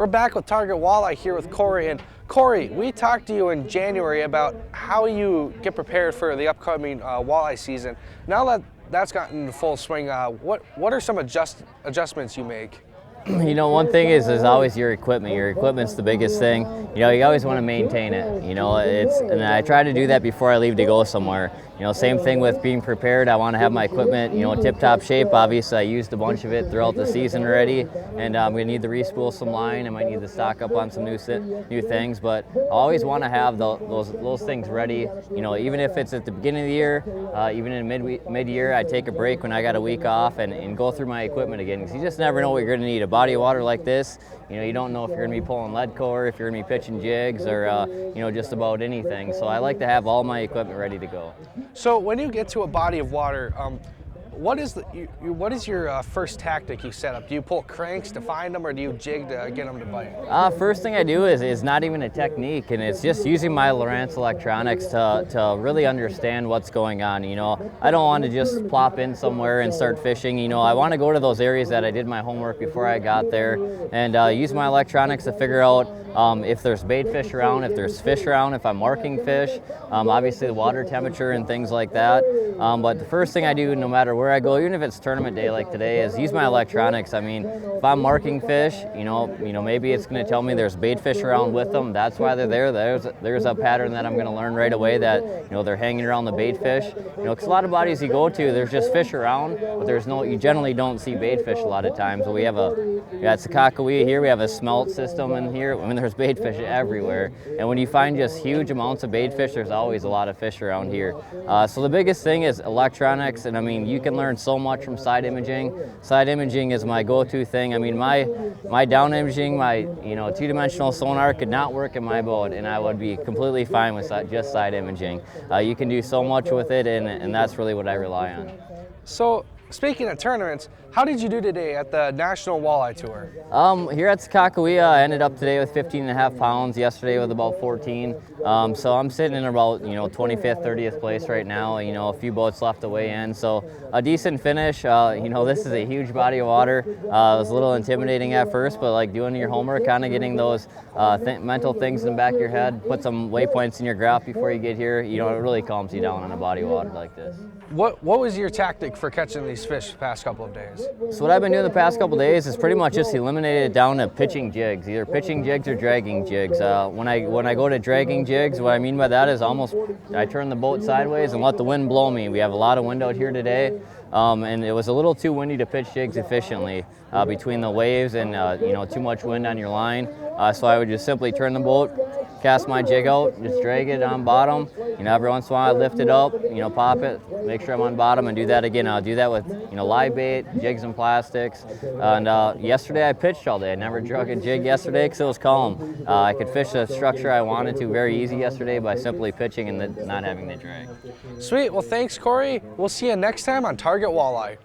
We're back with Target Walleye here with Kory. And Kory, we talked to you in January about how you get prepared for the upcoming walleye season. Now that that's gotten into full swing, what are some adjustments you make? You know, one thing is always your equipment. Your equipment's the biggest thing. You know, you always want to maintain it. You know, and I try to do that before I leave to go somewhere. You know, same thing with being prepared. I want to have my equipment, you know, tip-top shape. Obviously, I used a bunch of it throughout the season already, and I'm going to need to re-spool some line. I might need to stock up on some new things, but I always want to have those things ready. You know, even if it's at the beginning of the year, even in mid-year, I take a break when I got a week off and go through my equipment again, because you just never know what you're going to need. A body of water like this, you know, you don't know if you're going to be pulling lead core, if you're going to be pitching jigs, or you know, just about anything. So I like to have all my equipment ready to go. So when you get to a body of water, what is your first tactic you set up? Do you pull cranks to find them, or do you jig to get them to bite? First thing I do is not even a technique, and it's just using my Lowrance electronics to really understand what's going on. You know, I don't want to just plop in somewhere and start fishing. You know, I want to go to those areas that I did my homework before I got there, and use my electronics to figure out if there's bait fish around, if there's fish around, if I'm marking fish, obviously the water temperature and things like that. But the first thing I do, no matter where I go, even if it's tournament day like today, is use my electronics. I mean, if I'm marking fish, you know, maybe it's going to tell me there's bait fish around with them. That's why they're there. There's a pattern that I'm going to learn right away, that, you know, they're hanging around the bait fish. You know, because a lot of bodies you go to, there's just fish around, but you generally don't see bait fish a lot of times. But we have it's a Kakawea here. We have a smelt system in here. I mean, there's bait fish everywhere, and when you find just huge amounts of bait fish, there's always a lot of fish around here. So the biggest thing is electronics, and I mean, you can learn so much from side imaging. Side imaging is my go-to thing. I mean, my down imaging, my two-dimensional sonar could not work in my boat, and I would be completely fine with just side imaging. You can do so much with it, and that's really what I rely on. So, speaking of tournaments, how did you do today at the National Walleye Tour? Here at Kakawea, I ended up today with 15.5 pounds, yesterday with about 14. So I'm sitting in about, 25th, 30th place right now, a few boats left to weigh in. So a decent finish. This is a huge body of water. It was a little intimidating at first, but like doing your homework, kind of getting those mental things in the back of your head, put some waypoints in your graph before you get here, it really calms you down on a body of water like this. What was your tactic for catching these fish the past couple of days? So what I've been doing the past couple of days is pretty much just eliminated it down to pitching jigs, either pitching jigs or dragging jigs. When I go to dragging jigs, what I mean by that is I turn the boat sideways and let the wind blow me. We have a lot of wind out here today, and it was a little too windy to pitch jigs efficiently between the waves and too much wind on your line. So I would just simply turn the boat, cast my jig out, just drag it on bottom. Every once in a while I lift it up, pop it, make sure I'm on bottom, and do that again. I'll do that with live bait, jigs and plastics. And yesterday I pitched all day. I never drug a jig yesterday because it was calm. I could fish the structure I wanted to very easy yesterday by simply pitching and not having the drag. Sweet. Well, thanks, Kory. We'll see you next time on Target Walleye.